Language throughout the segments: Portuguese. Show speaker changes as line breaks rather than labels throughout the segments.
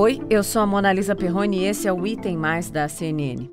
Oi, eu sou a Mona Lisa Perrone e esse é o Item Mais da CNN.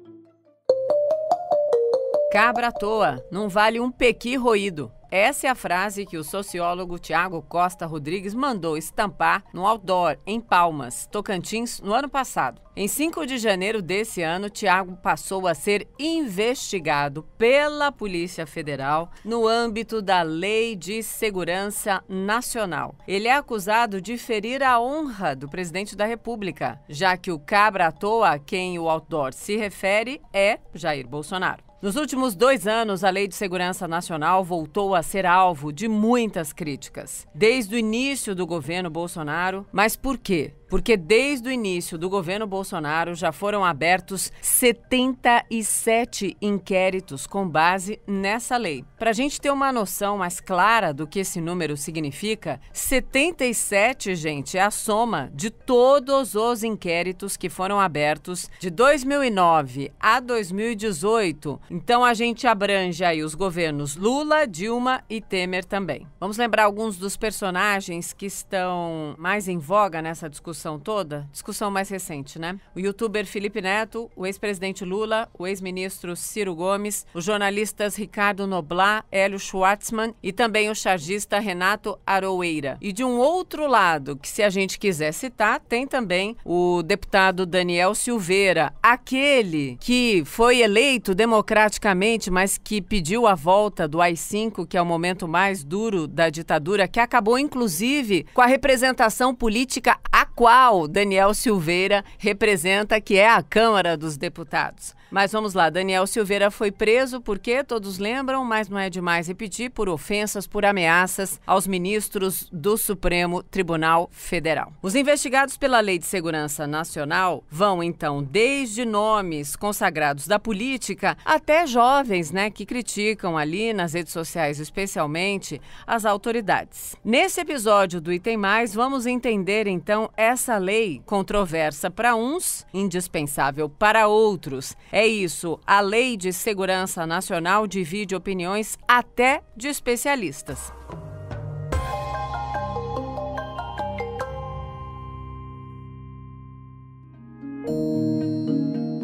Cabra à toa, não vale um pequi roído. Essa é a frase que o sociólogo Tiago Costa Rodrigues mandou estampar no outdoor, em Palmas, Tocantins, no ano passado. Em 5 de janeiro desse ano, Tiago passou a ser investigado pela Polícia Federal no âmbito da Lei de Segurança Nacional. Ele é acusado de ferir a honra do presidente da República, já que o cabra à toa a quem o outdoor se refere é Jair Bolsonaro. Nos últimos 2 anos, a Lei de Segurança Nacional voltou a ser alvo de muitas críticas. Desde o início do governo Bolsonaro. Mas por quê? Porque desde o início do governo Bolsonaro já foram abertos 77 inquéritos com base nessa lei. Para a gente ter uma noção mais clara do que esse número significa, 77, gente, é a soma de todos os inquéritos que foram abertos de 2009 a 2018. Então a gente abrange aí os governos Lula, Dilma e Temer também. Vamos lembrar alguns dos personagens que estão mais em voga nessa discussão toda? Discussão mais recente, né? O youtuber Felipe Neto, o ex-presidente Lula, o ex-ministro Ciro Gomes, os jornalistas Ricardo Noblat, Hélio Schwartzman e também o chargista Renato Aroeira. E de um outro lado, que se a gente quiser citar, tem também o deputado Daniel Silveira, aquele que foi eleito democraticamente, mas que pediu a volta do AI-5, que é o momento mais duro da ditadura, que acabou inclusive com a representação política a qual Daniel Silveira representa, que é a Câmara dos Deputados. Mas vamos lá, Daniel Silveira foi preso porque, todos lembram, mas não é demais repetir, por ofensas, por ameaças aos ministros do Supremo Tribunal Federal. Os investigados pela Lei de Segurança Nacional vão, então, desde nomes consagrados da política até jovens, né, que criticam ali nas redes sociais, especialmente, as autoridades. Nesse episódio do Item Mais, vamos entender, então, essa lei controversa para uns, indispensável para outros. É isso, a Lei de Segurança Nacional divide opiniões até de especialistas.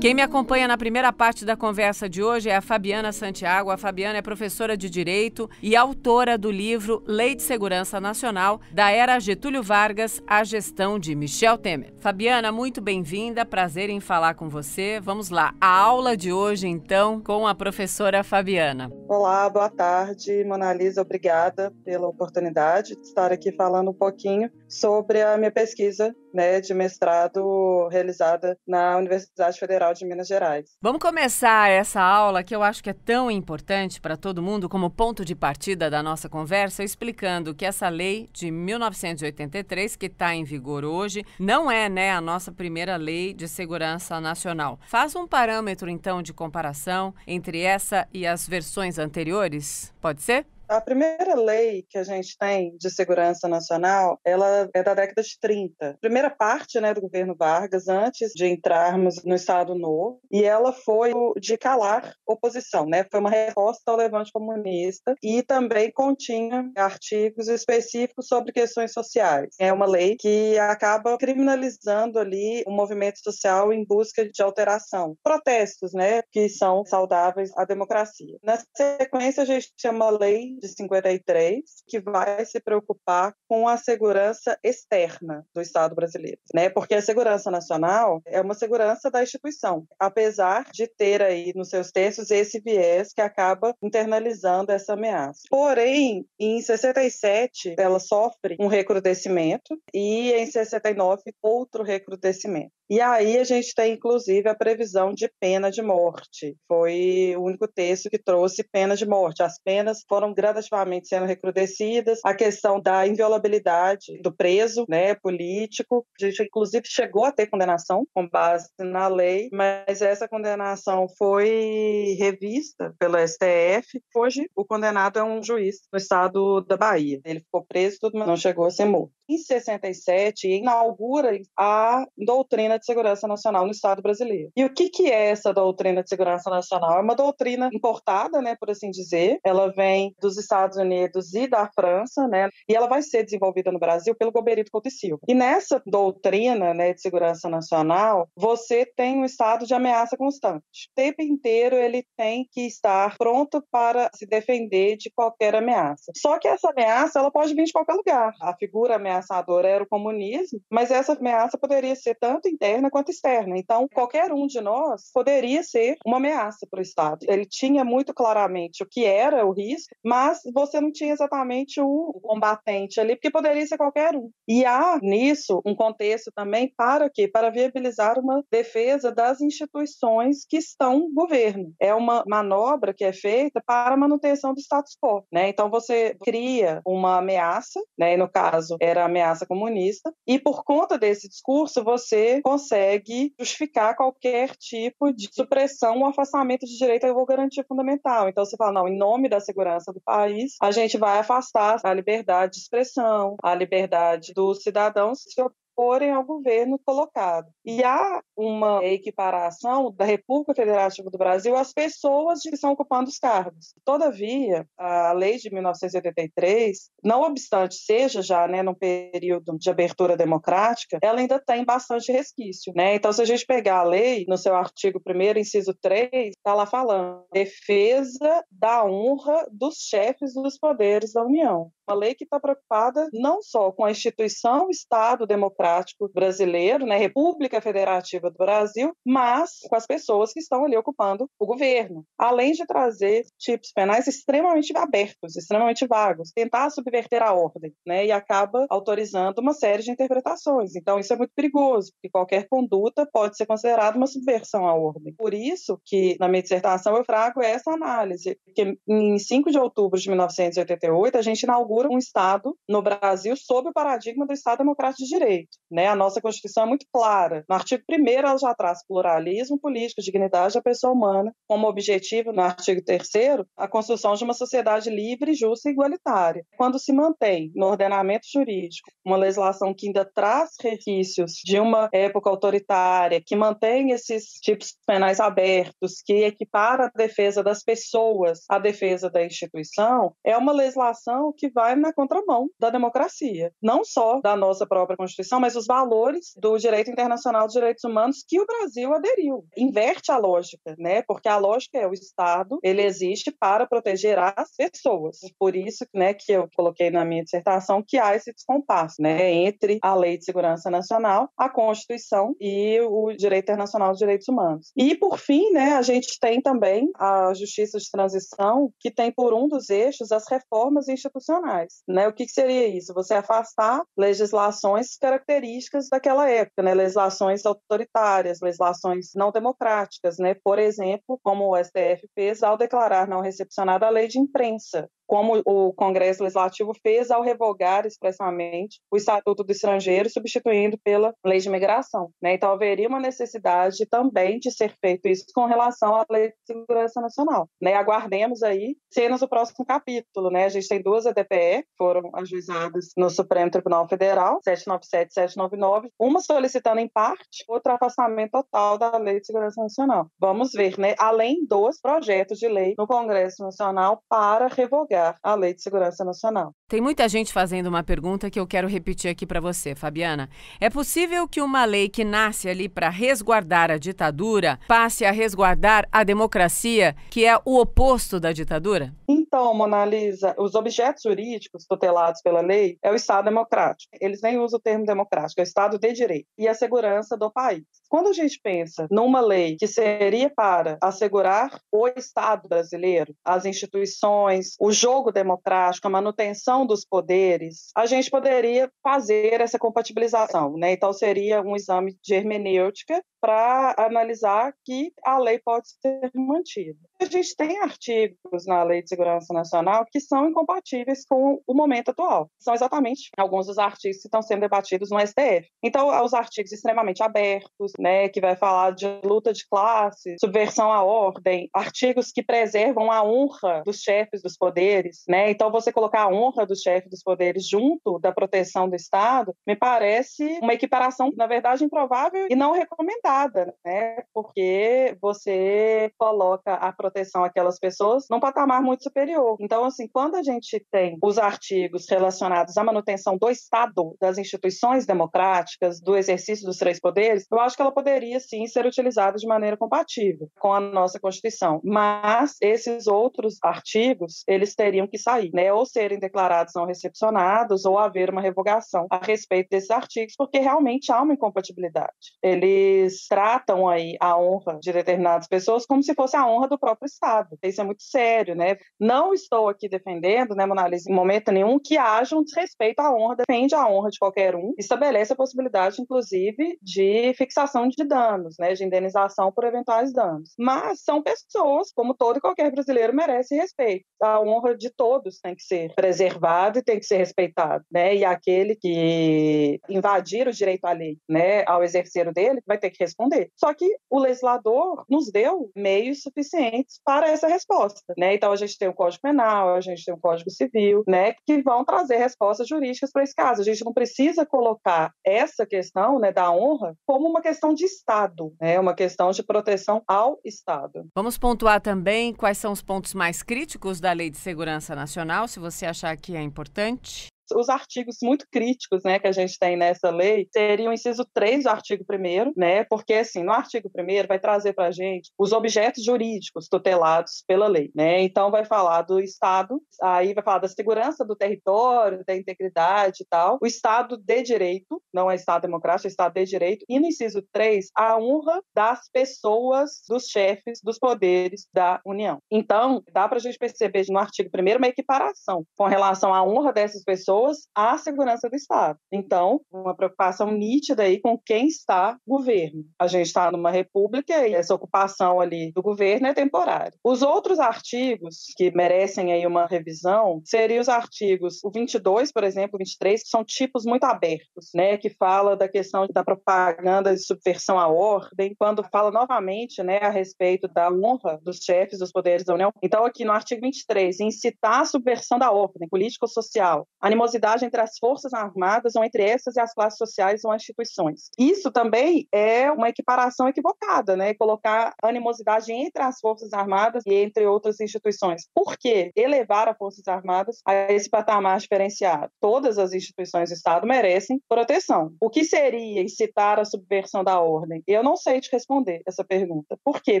Quem me acompanha na primeira parte da conversa de hoje é a Fabiana Santiago. A Fabiana é professora de Direito e autora do livro Lei de Segurança Nacional, da Era Getúlio Vargas à Gestão de Michel Temer. Fabiana, muito bem-vinda, prazer em falar com você. Vamos lá, a aula de hoje, então, com a professora Fabiana.
Olá, boa tarde, Mona Lisa, obrigada pela oportunidade de estar aqui falando um pouquinho sobre a minha pesquisa, de mestrado realizada na Universidade Federal de Minas Gerais.
Vamos começar essa aula que eu acho que é tão importante para todo mundo como ponto de partida da nossa conversa, explicando que essa lei de 1983, que está em vigor hoje, não é, a nossa primeira lei de segurança nacional. Faz um parâmetro, então, de comparação entre essa e as versões anteriores, pode ser?
A primeira lei que a gente tem de segurança nacional, ela é da década de 30. Primeira parte, do governo Vargas, antes de entrarmos no Estado Novo, e ela foi de calar oposição, Foi uma resposta ao levante comunista e também continha artigos específicos sobre questões sociais. É uma lei que acaba criminalizando ali o movimento social em busca de alteração. Protestos, que são saudáveis à democracia. Na sequência, a gente chama a lei de 53, que vai se preocupar com a segurança externa do Estado brasileiro, Porque a segurança nacional é uma segurança da instituição, apesar de ter aí nos seus textos esse viés que acaba internalizando essa ameaça. Porém, em 67, ela sofre um recrudescimento e em 69, outro recrudescimento. E aí a gente tem, inclusive, a previsão de pena de morte. Foi o único texto que trouxe pena de morte. As penas foram gradativamente sendo recrudescidas. A questão da inviolabilidade do preso, político. A gente, inclusive, chegou a ter condenação com base na lei, mas essa condenação foi revista pelo STF. Hoje, o condenado é um juiz no estado da Bahia. Ele ficou preso, mas não chegou a ser morto. 67 inaugura a doutrina de segurança nacional no Estado brasileiro. E o que é essa doutrina de segurança nacional? É uma doutrina importada, né, por assim dizer. Ela vem dos Estados Unidos e da França, né, e ela vai ser desenvolvida no Brasil pelo Goberito Couto e Silva. E nessa doutrina, né, de segurança nacional, você tem um estado de ameaça constante. O tempo inteiro ele tem que estar pronto para se defender de qualquer ameaça. Só que essa ameaça ela pode vir de qualquer lugar. A figura ameaçadora era o comunismo, mas essa ameaça poderia ser tanto interna quanto externa. Então, qualquer um de nós poderia ser uma ameaça para o Estado. Ele tinha muito claramente o que era o risco, mas você não tinha exatamente o combatente ali, porque poderia ser qualquer um. E há nisso um contexto também para quê? Para viabilizar uma defesa das instituições que estão no governo. É uma manobra que é feita para a manutenção do status quo, né? Então você cria uma ameaça, né? No caso era a ameaça comunista, e por conta desse discurso você consegue justificar qualquer tipo de supressão ou afastamento de direito à garantia fundamental. Então você fala, não, em nome da segurança do país, a gente vai afastar a liberdade de expressão, a liberdade dos cidadãos se oporem ao governo colocado. E há uma equiparação da República Federativa do Brasil às pessoas que estão ocupando os cargos. Todavia, a lei de 1983, não obstante seja já, né, num período de abertura democrática, ela ainda tem bastante resquício, né? Então, se a gente pegar a lei, no seu artigo 1º, inciso 3, está lá falando defesa da honra dos chefes dos poderes da União. Uma lei que está preocupada não só com a instituição Estado Democrático Brasileiro, né, República Federativa do Brasil, mas com as pessoas que estão ali ocupando o governo. Além de trazer tipos penais extremamente abertos, extremamente vagos, tentar subverter a ordem, né, e acaba autorizando uma série de interpretações. Então, isso é muito perigoso, porque qualquer conduta pode ser considerada uma subversão à ordem. Por isso que, na minha dissertação, eu trago essa análise, que em 5 de outubro de 1988, a gente inaugura um Estado no Brasil sob o paradigma do Estado Democrático de Direito, né? A nossa Constituição é muito clara. No artigo 1º, ela já traz pluralismo político, dignidade da pessoa humana, como objetivo, no artigo 3º, a construção de uma sociedade livre, justa e igualitária. Quando se mantém no ordenamento jurídico uma legislação que ainda traz resquícios de uma época autoritária, que mantém esses tipos penais abertos, que equipara a defesa das pessoas à defesa da instituição, é uma legislação que vai na contramão da democracia. Não só da nossa própria Constituição, mas os valores do direito internacional dos direitos humanos que o Brasil aderiu. Inverte a lógica, né? Porque a lógica é o Estado, ele existe para proteger as pessoas. Por isso, né, que eu coloquei na minha dissertação que há esse descompasso, né, entre a Lei de Segurança Nacional, a Constituição e o direito internacional dos direitos humanos. E, por fim, né, a gente tem também a Justiça de Transição, que tem por um dos eixos as reformas institucionais. Né? O que seria isso? Você afastar legislações características daquela época, né? Legislações autoritárias, legislações não democráticas, né? Por exemplo, como o STF fez ao declarar não recepcionada a lei de imprensa, como o Congresso Legislativo fez ao revogar expressamente o Estatuto do Estrangeiro, substituindo pela Lei de Imigração, né? Então, haveria uma necessidade também de ser feito isso com relação à Lei de Segurança Nacional, né? Aguardemos aí cenas do próximo capítulo, né? A gente tem 2 EDPE que foram ajuizadas no Supremo Tribunal Federal, 797 e 799, uma solicitando em parte, outra afastamento total da Lei de Segurança Nacional. Vamos ver, né? Além dos projetos de lei no Congresso Nacional para revogar a Lei de Segurança Nacional.
Tem muita gente fazendo uma pergunta que eu quero repetir aqui para você, Fabiana. É possível que uma lei que nasce ali para resguardar a ditadura passe a resguardar a democracia, que é o oposto da ditadura?
Então, Mona Lisa, os objetos jurídicos tutelados pela lei é o Estado democrático. Eles nem usam o termo democrático, é o Estado de direito e a segurança do país. Quando a gente pensa numa lei que seria para assegurar o Estado brasileiro, as instituições, o jogo democrático, a manutenção dos poderes, a gente poderia fazer essa compatibilização, né? Então, seria um exame de hermenêutica para analisar que a lei pode ser mantida. A gente tem artigos na Lei de Segurança Nacional que são incompatíveis com o momento atual. São exatamente alguns dos artigos que estão sendo debatidos no STF. Então, os artigos extremamente abertos, né, que vai falar de luta de classe, subversão à ordem, artigos que preservam a honra dos chefes dos poderes, né? Então, você colocar a honra dos chefes dos poderes junto da proteção do Estado, me parece uma equiparação, na verdade, improvável e não recomendada, né? Porque você coloca a proteção àquelas pessoas num patamar muito superior. Então, assim, quando a gente tem os artigos relacionados à manutenção do Estado, das instituições democráticas, do exercício dos três poderes, eu acho que ela poderia, sim, ser utilizada de maneira compatível com a nossa Constituição. Mas esses outros artigos, eles teriam que sair, né? Ou serem declarados não recepcionados ou haver uma revogação a respeito desses artigos, porque realmente há uma incompatibilidade. Eles tratam aí a honra de determinadas pessoas como se fosse a honra do próprio Estado. Isso é muito sério, né? Não estou aqui defendendo, né, Mona Lisa, em momento nenhum, que haja um desrespeito à honra, defende a honra de qualquer um, estabelece a possibilidade, inclusive, de fixação de danos, né, de indenização por eventuais danos. Mas são pessoas, como todo e qualquer brasileiro merece respeito. A honra de todos tem que ser preservada e tem que ser respeitada, né? E aquele que invadir o direito à lei, né, ao exercer o dele, vai ter que responder. Só que o legislador nos deu meios suficientes para essa resposta, né? Então a gente tem o Código Penal, a gente tem o Código Civil, né, que vão trazer respostas jurídicas para esse caso. A gente não precisa colocar essa questão, né, da honra como uma questão de Estado, né, uma questão de proteção ao Estado.
Vamos pontuar também quais são os pontos mais críticos da Lei de Segurança Nacional, se você achar que é importante.
Os artigos muito críticos, né, que a gente tem nessa lei seriam o inciso 3 do artigo 1º, né, porque assim, no artigo 1º vai trazer para a gente os objetos jurídicos tutelados pela lei, né, então vai falar do Estado, aí vai falar da segurança do território, da integridade e tal, o Estado de direito, não é Estado democrático, é Estado de direito, e no inciso 3, a honra das pessoas, dos chefes, dos poderes da União. Então, dá para a gente perceber no artigo 1º uma equiparação com relação à honra dessas pessoas à segurança do Estado. Então, uma preocupação nítida aí com quem está no governo. A gente está numa república e essa ocupação ali do governo é temporária. Os outros artigos que merecem aí uma revisão seriam os artigos, o 22, por exemplo, o 23, que são tipos muito abertos, né, que fala da questão da propaganda de subversão à ordem, quando fala novamente, né, a respeito da honra dos chefes dos poderes da União. Então, aqui no artigo 23, incitar a subversão da ordem político-social, animosidade entre as forças armadas ou entre essas e as classes sociais ou instituições. Isso também é uma equiparação equivocada, né? Colocar animosidade entre as forças armadas e entre outras instituições. Por que elevar as forças armadas a esse patamar diferenciado? Todas as instituições do Estado merecem proteção. O que seria incitar a subversão da ordem? Eu não sei te responder essa pergunta. Por quê?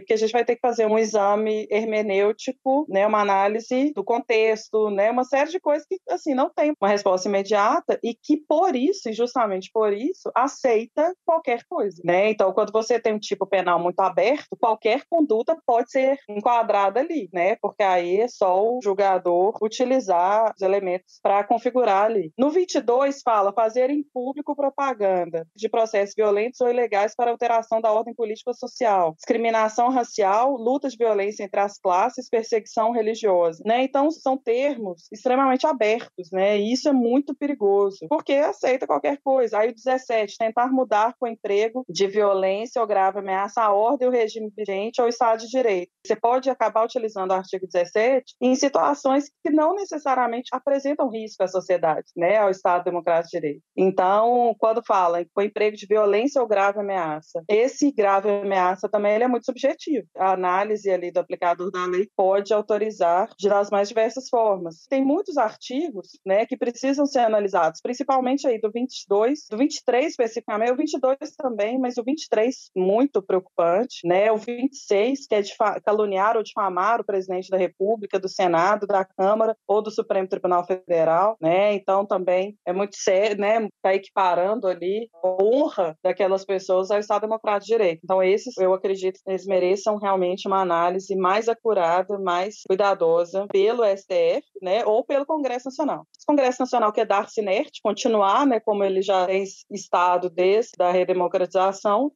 Porque a gente vai ter que fazer um exame hermenêutico, né? Uma análise do contexto, né? Uma série de coisas que, assim, não tem uma resposta imediata e que, por isso, e justamente por isso, aceita qualquer coisa, né? Então, quando você tem um tipo penal muito aberto, qualquer conduta pode ser enquadrada ali, né? Porque aí é só o julgador utilizar os elementos para configurar ali. No 22 fala fazer em público propaganda de processos violentos ou ilegais para alteração da ordem política ou social, discriminação racial, luta de violência entre as classes, perseguição religiosa, né? Então, são termos extremamente abertos, né? E isso é muito perigoso, porque aceita qualquer coisa. Aí o 17, tentar mudar com o emprego de violência ou grave ameaça à ordem, o regime vigente ou o Estado de Direito. Você pode acabar utilizando o artigo 17 em situações que não necessariamente apresentam risco à sociedade, né, ao Estado Democrático de Direito. Então, quando fala com emprego de violência ou grave ameaça, esse grave ameaça também ele é muito subjetivo. A análise ali do aplicador da lei pode autorizar das mais diversas formas. Tem muitos artigos, né, que precisam ser analisados, principalmente aí do 22, do 23 especificamente, o 22 também, mas o 23 muito preocupante, né, o 26 que é de caluniar ou difamar o presidente da República, do Senado, da Câmara ou do Supremo Tribunal Federal, né, então também é muito sério, né, está equiparando ali a honra daquelas pessoas ao Estado Democrático de Direito. Então esses, eu acredito que eles mereçam realmente uma análise mais acurada, mais cuidadosa pelo STF, né, ou pelo Congresso Nacional. Se o Congresso Congresso Nacional quer dar-se inerte, continuar, né, como ele já tem estado desde a redemocratização,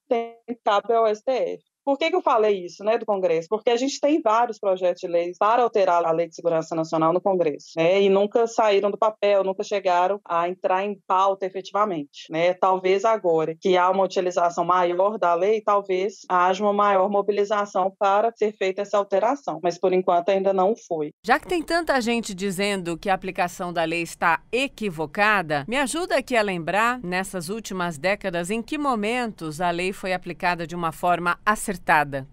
cabe ao STF. Por que eu falei isso, né, do Congresso? Porque a gente tem vários projetos de leis para alterar a Lei de Segurança Nacional no Congresso, né, e nunca saíram do papel, nunca chegaram a entrar em pauta efetivamente, né? Talvez agora que há uma utilização maior da lei, talvez haja uma maior mobilização para ser feita essa alteração, mas por enquanto ainda não foi.
Já que tem tanta gente dizendo que a aplicação da lei está equivocada, me ajuda aqui a lembrar, nessas últimas décadas, em que momentos a lei foi aplicada de uma forma acertada,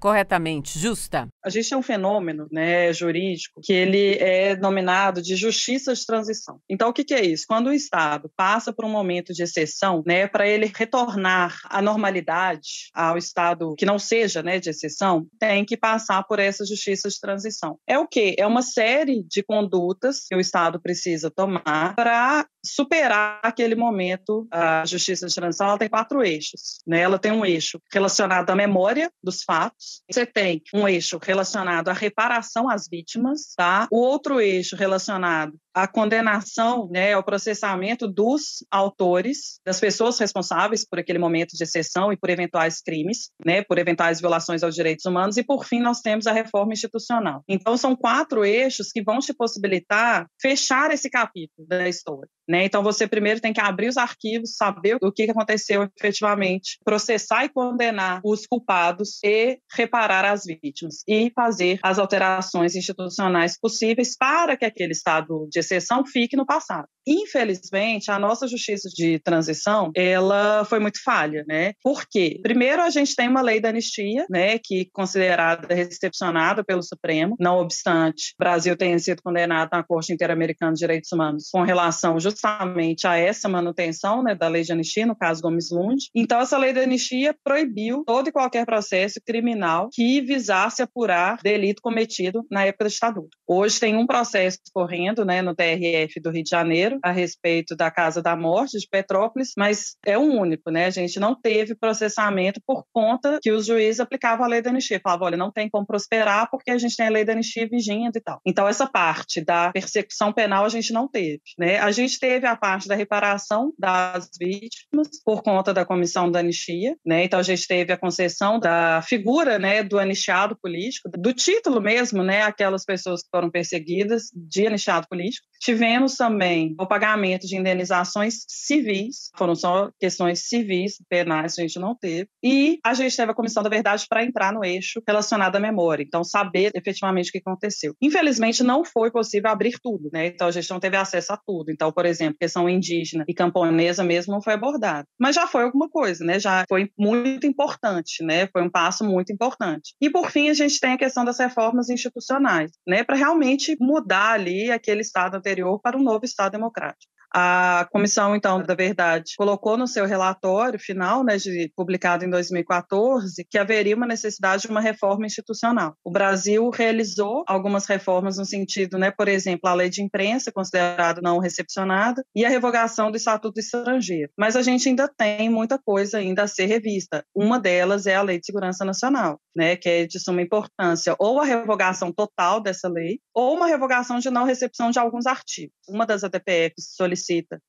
corretamente, justa?
A gente tem um fenômeno, né, jurídico que ele é denominado de justiça de transição. Então, o que é isso? Quando o Estado passa por um momento de exceção, né, para ele retornar à normalidade, ao Estado que não seja, né, de exceção, tem que passar por essa justiça de transição. É o quê? É uma série de condutas que o Estado precisa tomar para superar aquele momento. A justiça de transição ela tem 4 eixos, né? Ela tem um eixo relacionado à memória dos fatos, você tem um eixo relacionado à reparação às vítimas, tá? O outro eixo relacionado à condenação, né, ao processamento dos autores, das pessoas responsáveis por aquele momento de exceção e por eventuais crimes, né, por eventuais violações aos direitos humanos, e por fim nós temos a reforma institucional. Então são 4 eixos que vão te possibilitar fechar esse capítulo da história, né? Então você primeiro tem que abrir os arquivos, saber o que aconteceu efetivamente, processar e condenar os culpados e reparar as vítimas e fazer as alterações institucionais possíveis para que aquele estado de exceção fique no passado. Infelizmente, a nossa justiça de transição, ela foi muito falha, né? Por quê? Primeiro, a gente tem uma lei da anistia, né, que é considerada recepcionada pelo Supremo, não obstante, o Brasil tenha sido condenado na Corte Interamericana de Direitos Humanos com relação justamente a essa manutenção, né, da lei de anistia, no caso Gomes Lund. Então, essa lei da anistia proibiu todo e qualquer processo criminal que visasse apurar delito cometido na época da ditadura. Hoje tem um processo correndo, né, no TRF do Rio de Janeiro, a respeito da Casa da Morte de Petrópolis, mas é o único, né? A gente não teve processamento por conta que os juízes aplicavam a lei da anistia. Falavam, olha, não tem como prosperar porque a gente tem a lei da anistia vigindo e tal. Então, essa parte da persecução penal a gente não teve, né? A gente teve a parte da reparação das vítimas por conta da comissão da anistia, né? Então, a gente teve a concessão da figura, né, do anistiado político, do título mesmo, né? Aquelas pessoas que foram perseguidas de anistiado político. Tivemos também o pagamento de indenizações civis, foram só questões civis, penais a gente não teve, e a gente teve a Comissão da Verdade para entrar no eixo relacionado à memória, então saber efetivamente o que aconteceu. Infelizmente não foi possível abrir tudo, né? Então a gente não teve acesso a tudo, então, por exemplo, questão indígena e camponesa mesmo não foi abordada, mas já foi alguma coisa, né? Já foi muito importante, né? Foi um passo muito importante. E por fim a gente tem a questão das reformas institucionais, né? Para realmente mudar ali aquele Estado anterior para um novo Estado democrático. A Comissão, então, da Verdade, colocou no seu relatório final, né, publicado em 2014, que haveria uma necessidade de uma reforma institucional. O Brasil realizou algumas reformas no sentido, né, por exemplo, a lei de imprensa, considerada não recepcionada, e a revogação do Estatuto do Estrangeiro. Mas a gente ainda tem muita coisa ainda a ser revista. Uma delas é a Lei de Segurança Nacional, né, que é de suma importância, ou a revogação total dessa lei, ou uma revogação de não recepção de alguns artigos. Uma das ADPFs solicita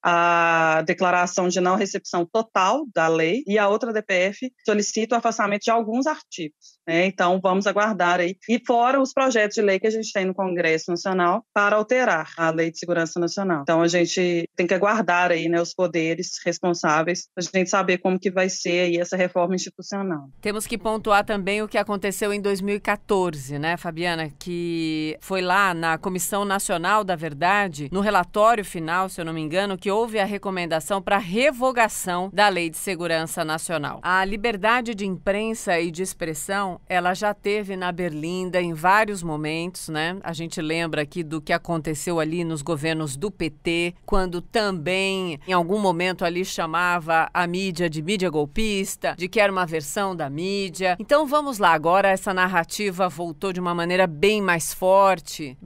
a declaração de não recepção total da lei e a outra DPF solicita o afastamento de alguns artigos, né? Então, vamos aguardar aí. E fora os projetos de lei que a gente tem no Congresso Nacional para alterar a Lei de Segurança Nacional. Então, a gente tem que aguardar aí, né, os poderes responsáveis para a gente saber como que vai ser aí essa reforma institucional.
Temos que pontuar também o que aconteceu em 2014, né, Fabiana, que foi lá na Comissão Nacional da Verdade, no relatório final, se eu não me engano, que houve a recomendação para revogação da Lei de Segurança Nacional. A liberdade de imprensa e de expressão, ela já teve na Berlinda em vários momentos, né? A gente lembra aqui do que aconteceu ali nos governos do PT, quando também, em algum momento ali, chamava a mídia de mídia golpista, de que era uma versão da mídia. Então vamos lá, agora essa narrativa voltou de uma maneira bem mais forte,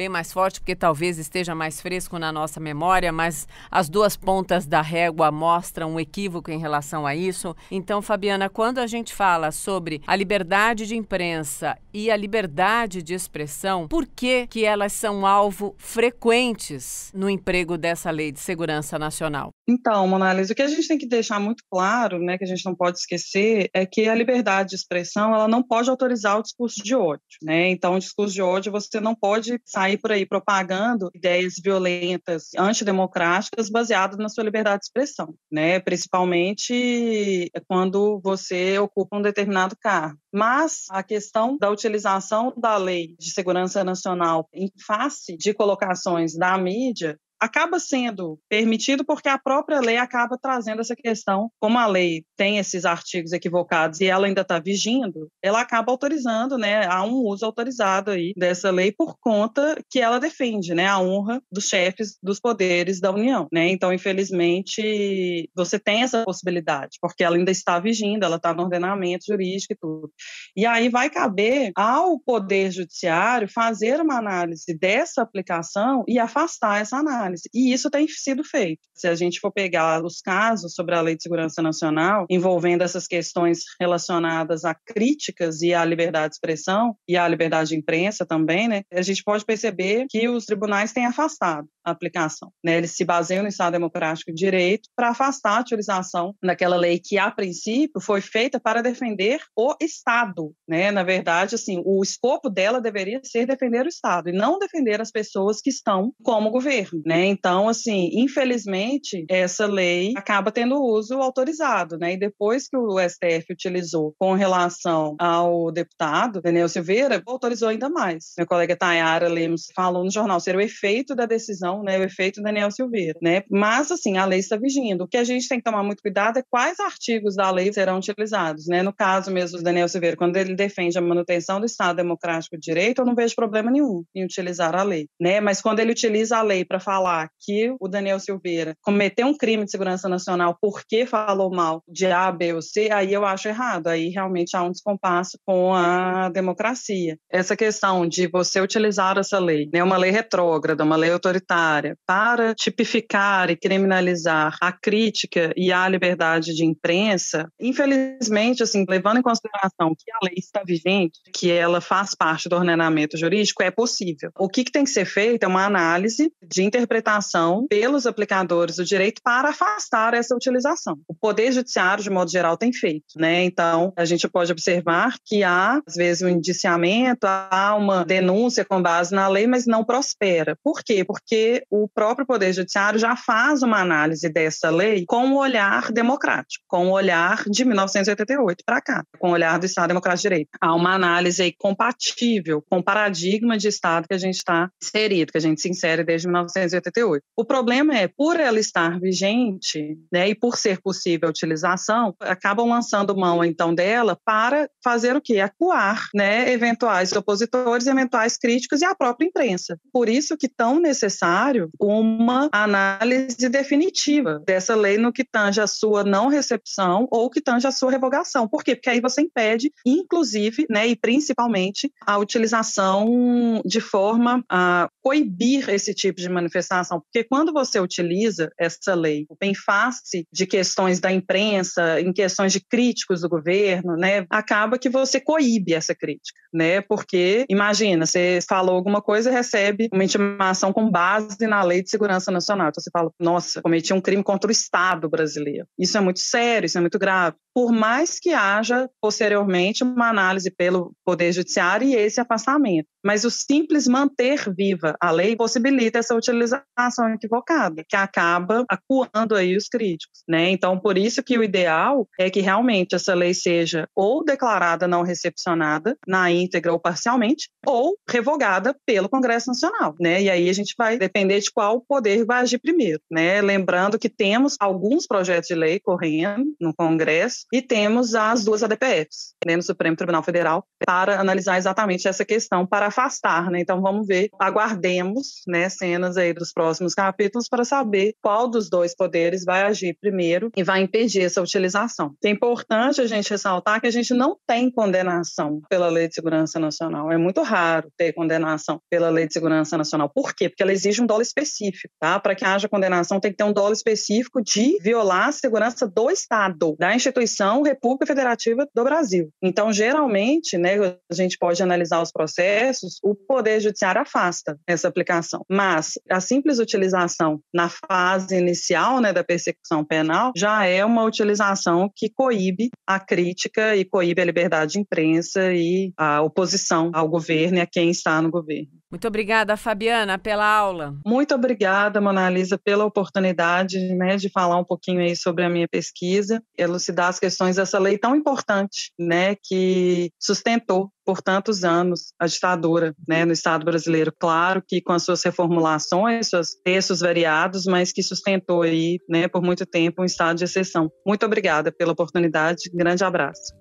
porque talvez esteja mais fresco na nossa memória, mas as duas pontas da régua mostram um equívoco em relação a isso. Então, Fabiana, quando a gente fala sobre a liberdade de imprensa e a liberdade de expressão, por que elas são alvo frequentes no emprego dessa Lei de Segurança Nacional?
Então, Monalisa, o que a gente tem que deixar muito claro, né, que a gente não pode esquecer, é que a liberdade de expressão ela não pode autorizar o discurso de ódio, né? Então, o discurso de ódio você não pode sair por aí propagando ideias violentas, antidemocráticas, baseadas na sua liberdade de expressão, né? Principalmente quando você ocupa um determinado cargo. Mas a questão da utilização da Lei de Segurança Nacional em face de colocações da mídia acaba sendo permitido porque a própria lei acaba trazendo essa questão. Como a lei tem esses artigos equivocados e ela ainda está vigindo, ela acaba autorizando, né, há um uso autorizado aí dessa lei por conta que ela defende, né, a honra dos chefes dos poderes da União, né? Então, infelizmente, você tem essa possibilidade, porque ela ainda está vigindo, ela está no ordenamento jurídico e tudo. E aí vai caber ao Poder Judiciário fazer uma análise dessa aplicação e afastar essa análise. E isso tem sido feito. Se a gente for pegar os casos sobre a Lei de Segurança Nacional, envolvendo essas questões relacionadas a críticas e à liberdade de expressão e à liberdade de imprensa também, né, a gente pode perceber que os tribunais têm afastado a aplicação, né? Eles se baseiam no Estado Democrático de Direito para afastar a utilização daquela lei que, a princípio, foi feita para defender o Estado, né? Na verdade, assim, o escopo dela deveria ser defender o Estado e não defender as pessoas que estão como governo, né? Então, assim, infelizmente, essa lei acaba tendo uso autorizado, né? E depois que o STF utilizou com relação ao deputado Daniel Silveira, autorizou ainda mais. Meu colega Tayara Lemos falou no jornal ser o efeito da decisão, né? O efeito Daniel Silveira, né? Mas, assim, a lei está vigindo. O que a gente tem que tomar muito cuidado é quais artigos da lei serão utilizados, né? No caso mesmo do Daniel Silveira, quando ele defende a manutenção do Estado Democrático de Direito, eu não vejo problema nenhum em utilizar a lei, né? Mas quando ele utiliza a lei para falar que o Daniel Silveira cometeu um crime de segurança nacional porque falou mal de A, B ou C, aí eu acho errado. Aí realmente há um descompasso com a democracia. Essa questão de você utilizar essa lei, né, uma lei retrógrada, uma lei autoritária, para tipificar e criminalizar a crítica e a liberdade de imprensa, infelizmente, assim, levando em consideração que a lei está vigente, que ela faz parte do ordenamento jurídico, é possível. O que tem que ser feito é uma análise de interpretação pelos aplicadores do direito para afastar essa utilização. O Poder Judiciário, de modo geral, tem feito, né? Então, a gente pode observar que há, às vezes, um indiciamento, há uma denúncia com base na lei, mas não prospera. Por quê? Porque o próprio Poder Judiciário já faz uma análise dessa lei com um olhar democrático, com o olhar de 1988 para cá, com o olhar do Estado Democrático de Direito. Há uma análise aí compatível com o paradigma de Estado que a gente está inserido, que a gente se insere desde 1988. O problema é, por ela estar vigente, né, e por ser possível a utilização, acabam lançando mão, então, dela para fazer o quê? Acuar, né, eventuais opositores, eventuais críticos e a própria imprensa. Por isso que tão necessário uma análise definitiva dessa lei no que tange a sua não recepção ou que tange a sua revogação. Por quê? Porque aí você impede, inclusive, né, e principalmente, a utilização de forma a coibir esse tipo de manifestação. Porque quando você utiliza essa lei em face de questões da imprensa, em questões de críticos do governo, né, acaba que você coíbe essa crítica, né? Porque, imagina, você falou alguma coisa e recebe uma intimação com base na Lei de Segurança Nacional. Então você fala, nossa, cometi um crime contra o Estado brasileiro. Isso é muito sério, isso é muito grave. Por mais que haja, posteriormente, uma análise pelo Poder Judiciário e esse afastamento. Mas o simples manter viva a lei possibilita essa utilização equivocada, que acaba acuando aí os críticos, né? Então, por isso que o ideal é que realmente essa lei seja ou declarada não recepcionada na íntegra ou parcialmente, ou revogada pelo Congresso Nacional, né? E aí a gente vai depender de qual poder vai agir primeiro, né? Lembrando que temos alguns projetos de lei correndo no Congresso e temos as duas ADPFs, né, no Supremo Tribunal Federal, para analisar exatamente essa questão, para afastar, né? Então vamos ver, aguardemos, né, cenas aí dos próximos capítulos para saber qual dos dois poderes vai agir primeiro e vai impedir essa utilização. É importante a gente ressaltar que a gente não tem condenação pela Lei de Segurança Nacional. É muito raro ter condenação pela Lei de Segurança Nacional. Por quê? Porque ela exige um dolo específico, tá? Para que haja condenação tem que ter um dolo específico de violar a segurança do Estado, da instituição República Federativa do Brasil. Então, geralmente, né, a gente pode analisar os processos, o Poder Judiciário afasta essa aplicação. Mas a simples utilização na fase inicial, né, da persecução penal já é uma utilização que coíbe a crítica e coíbe a liberdade de imprensa e a oposição ao governo e a quem está no governo.
Muito obrigada, Fabiana, pela aula.
Muito obrigada, Mona Lisa, pela oportunidade, né, de falar um pouquinho aí sobre a minha pesquisa, elucidar as questões dessa lei tão importante, né, que sustentou por tantos anos a ditadura, né, no Estado brasileiro. Claro que com as suas reformulações, seus textos variados, mas que sustentou aí, né, por muito tempo um estado de exceção. Muito obrigada pela oportunidade. Grande abraço.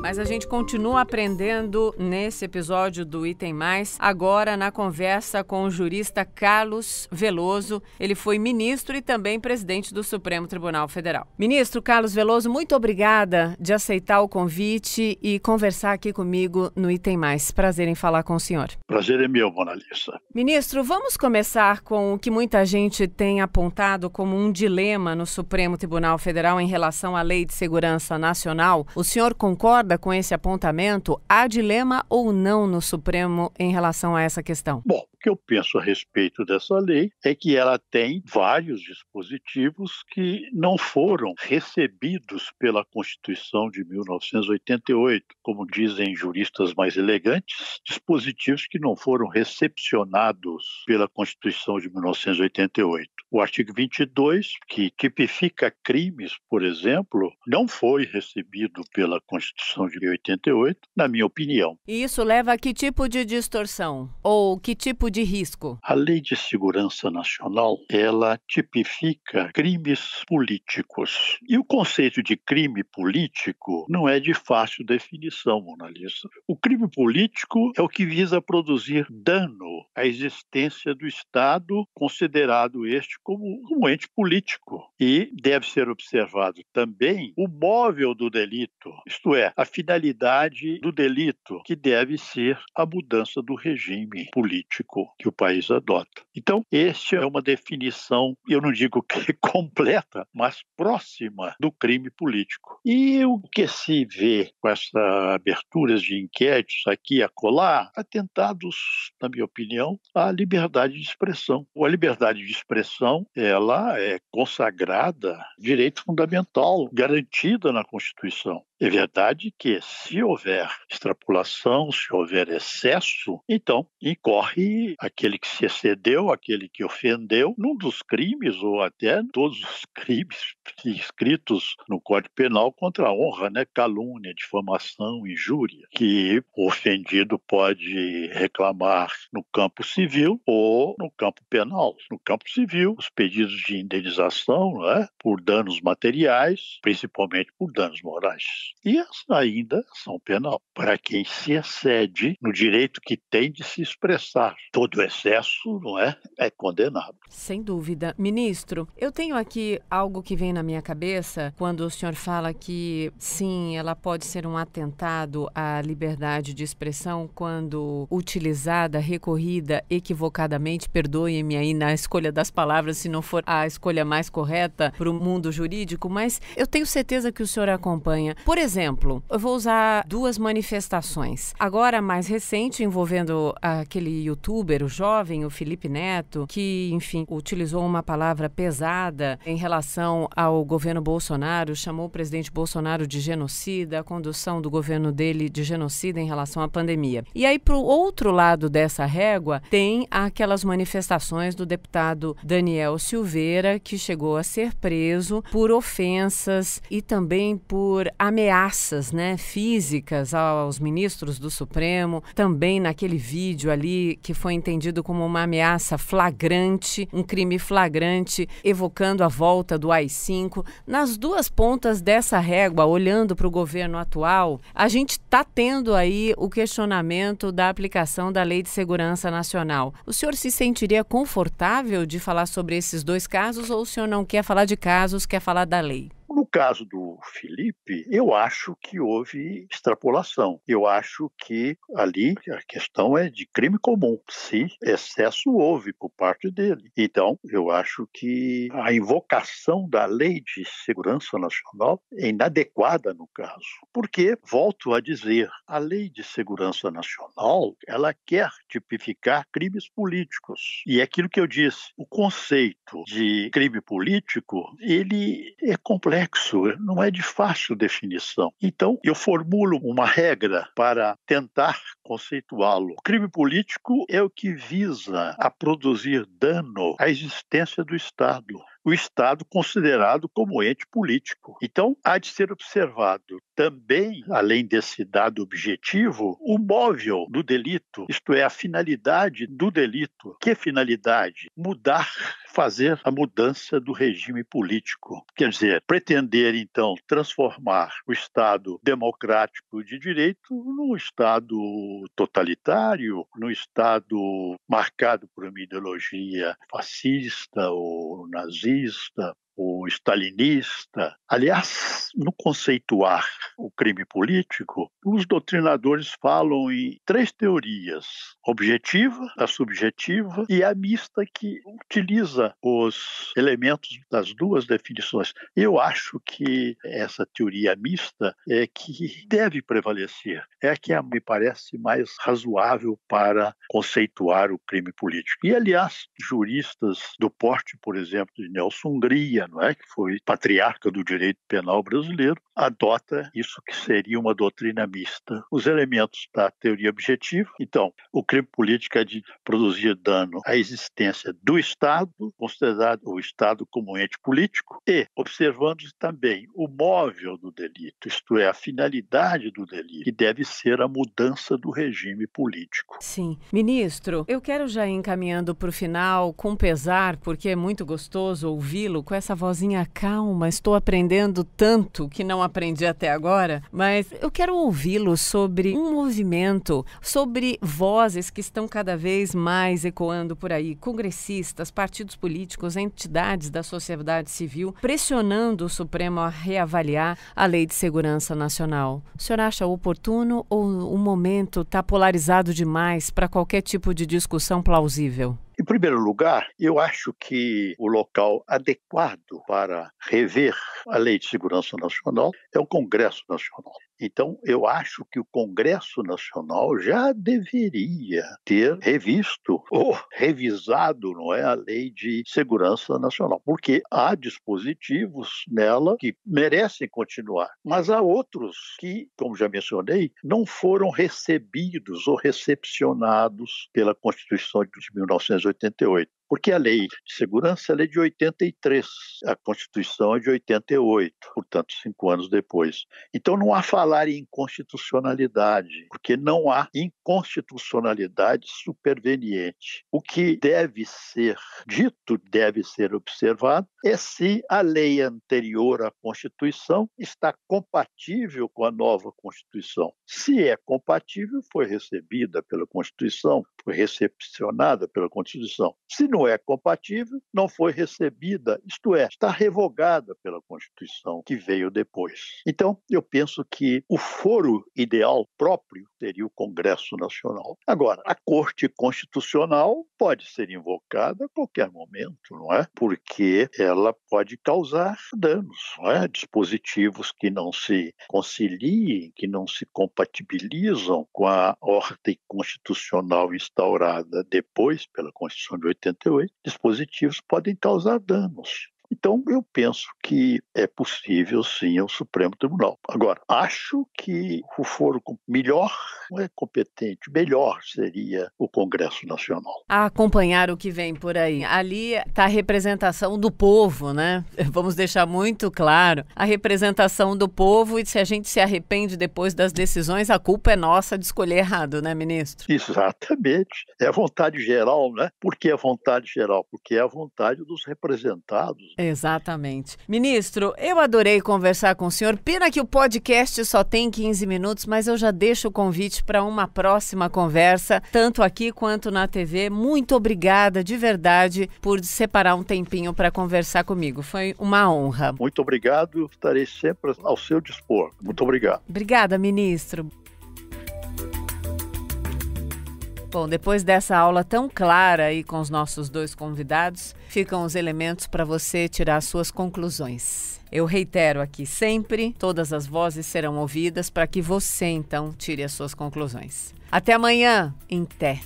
Mas a gente continua aprendendo nesse episódio do Item Mais, agora na conversa com o jurista Carlos Veloso. Ele foi ministro e também presidente do Supremo Tribunal Federal. Ministro Carlos Veloso, muito obrigada de aceitar o convite e conversar aqui comigo no Item Mais. Prazer em falar com o senhor.
Prazer é meu, Mona Lisa.
Ministro, vamos começar com o que muita gente tem apontado como um dilema no Supremo Tribunal Federal em relação à Lei de Segurança Nacional. O senhor concorda com esse apontamento? Há dilema ou não no Supremo em relação a essa questão?
Bom, o que eu penso a respeito dessa lei é que ela tem vários dispositivos que não foram recebidos pela Constituição de 1988, como dizem juristas mais elegantes, dispositivos que não foram recepcionados pela Constituição de 1988. O artigo 22, que tipifica crimes, por exemplo, não foi recebido pela Constituição de 88, na minha opinião.
E isso leva a que tipo de distorção? Ou que tipo de risco?
A Lei de Segurança Nacional, ela tipifica crimes políticos. E o conceito de crime político não é de fácil definição, Mona Lisa. O crime político é o que visa produzir dano à existência do Estado, considerado este como um ente político. E deve ser observado também o móvel do delito, isto é, a finalidade do delito, que deve ser a mudança do regime político que o país adota. Então, esta é uma definição, eu não digo que completa, mas próxima do crime político. E o que se vê com essas aberturas de inquéritos aqui e acolá, atentados, na minha opinião, à liberdade de expressão. A liberdade de expressão, ela é consagrada, direito fundamental, garantida na Constituição. É verdade que, se houver extrapolação, se houver excesso, então incorre aquele que se excedeu, aquele que ofendeu, num dos crimes, ou até todos os crimes escritos no Código Penal contra a honra, né? Calúnia, difamação, injúria, que o ofendido pode reclamar no campo civil ou no campo penal. No campo civil, os pedidos de indenização, né, por danos materiais, principalmente por danos morais. E ainda são penal para quem se excede no direito que tem de se expressar. Todo excesso, não é condenado.
Sem dúvida. Ministro, eu tenho aqui algo que vem na minha cabeça quando o senhor fala que, sim, ela pode ser um atentado à liberdade de expressão quando utilizada, recorrida equivocadamente, perdoem-me aí na escolha das palavras, se não for a escolha mais correta para o mundo jurídico, mas eu tenho certeza que o senhor acompanha. Por exemplo, eu vou usar duas manifestações. Agora, a mais recente, envolvendo aquele youtuber, o jovem, o Felipe Neto, que, enfim, utilizou uma palavra pesada em relação ao governo Bolsonaro, chamou o presidente Bolsonaro de genocida, a condução do governo dele de genocida em relação à pandemia. E aí, para o outro lado dessa régua, tem aquelas manifestações do deputado Daniel Silveira, que chegou a ser preso por ofensas e também por ameaças ameaças, né, físicas aos ministros do Supremo, também naquele vídeo ali que foi entendido como uma ameaça flagrante, um crime flagrante, evocando a volta do AI-5. Nas duas pontas dessa régua, olhando para o governo atual, a gente está tendo aí o questionamento da aplicação da Lei de Segurança Nacional. O senhor se sentiria confortável de falar sobre esses dois casos ou o senhor não quer falar de casos, quer falar da lei?
No caso do Felipe, eu acho que houve extrapolação. Eu acho que ali a questão é de crime comum, se excesso houve por parte dele. Então, eu acho que a invocação da Lei de Segurança Nacional é inadequada no caso. Porque, volto a dizer, a Lei de Segurança Nacional, ela quer tipificar crimes políticos. E é aquilo que eu disse, o conceito de crime político, ele é complexo. Não é de fácil definição. Então, eu formulo uma regra para tentar conceituá-lo. O crime político é o que visa a produzir dano à existência do Estado. O Estado considerado como ente político. Então, há de ser observado também, além desse dado objetivo, o móvel do delito, isto é, a finalidade do delito. Que finalidade? Fazer a mudança do regime político. Quer dizer, pretender, então, transformar o Estado democrático de direito num Estado totalitário, num Estado marcado por uma ideologia fascista ou nazista, o stalinista. Aliás, no conceituar o crime político, os doutrinadores falam em três teorias: objetiva, a subjetiva e a mista, que utiliza os elementos das duas definições. Eu acho que essa teoria mista é que deve prevalecer, é a que me parece mais razoável para conceituar o crime político. E, aliás, juristas do porte, por exemplo, de Nelson Hungria, não é, que foi patriarca do direito penal brasileiro, adota isso que seria uma doutrina mista. Os elementos da teoria objetiva, então, o crime político é de produzir dano à existência do Estado, considerado o Estado como ente político, e observando também o móvel do delito, isto é, a finalidade do delito, que deve ser a mudança do regime político.
Sim. Ministro, eu quero já ir encaminhando para o final, com pesar, porque é muito gostoso ouvi-lo com essa vozinha calma. Estou aprendendo tanto que não aprendi até agora, mas eu quero ouvi-lo sobre um movimento, sobre vozes que estão cada vez mais ecoando por aí, congressistas, partidos políticos, entidades da sociedade civil, pressionando o Supremo a reavaliar a Lei de Segurança Nacional. O senhor acha oportuno ou o momento está polarizado demais para qualquer tipo de discussão plausível?
Em primeiro lugar, eu acho que o local adequado para rever a Lei de Segurança Nacional é o Congresso Nacional. Então, eu acho que o Congresso Nacional já deveria ter revisto ou revisado, não é, a Lei de Segurança Nacional, porque há dispositivos nela que merecem continuar, mas há outros que, como já mencionei, não foram recebidos ou recepcionados pela Constituição de 1988. Porque a Lei de Segurança é de 83, a Constituição é de 88, portanto, 5 anos depois. Então, não há falar em inconstitucionalidade, porque não há inconstitucionalidade superveniente. O que deve ser dito, deve ser observado, é se a lei anterior à Constituição está compatível com a nova Constituição. Se é compatível, foi recebida pela Constituição, foi recepcionada pela Constituição. Se não é compatível, não foi recebida, isto é, está revogada pela Constituição que veio depois. Então, eu penso que o foro ideal próprio seria o Congresso Nacional. Agora, a Corte Constitucional pode ser invocada a qualquer momento, não é? Porque ela pode causar danos, não é? Dispositivos que não se conciliem, que não se compatibilizam com a ordem constitucional instaurada depois pela Constituição de 88, dispositivos podem causar danos. Então, eu penso que é possível, sim, ao Supremo Tribunal. Agora, acho que o foro melhor, não é competente, melhor seria o Congresso Nacional.
A acompanhar o que vem por aí. Ali está a representação do povo, né? Vamos deixar muito claro a representação do povo, e se a gente se arrepende depois das decisões, a culpa é nossa de escolher errado, né, ministro?
Exatamente. É a vontade geral, né? Por que a vontade geral? Porque é a vontade dos representados.
Exatamente. Ministro, eu adorei conversar com o senhor. Pena que o podcast só tem 15 minutos, mas eu já deixo o convite para uma próxima conversa, tanto aqui quanto na TV. Muito obrigada, de verdade, por separar um tempinho para conversar comigo. Foi uma honra.
Muito obrigado. Estarei sempre ao seu dispor. Muito obrigado.
Obrigada, ministro. Bom, depois dessa aula tão clara aí com os nossos dois convidados, ficam os elementos para você tirar suas conclusões. Eu reitero aqui sempre, todas as vozes serão ouvidas para que você, então, tire as suas conclusões. Até amanhã, em Té.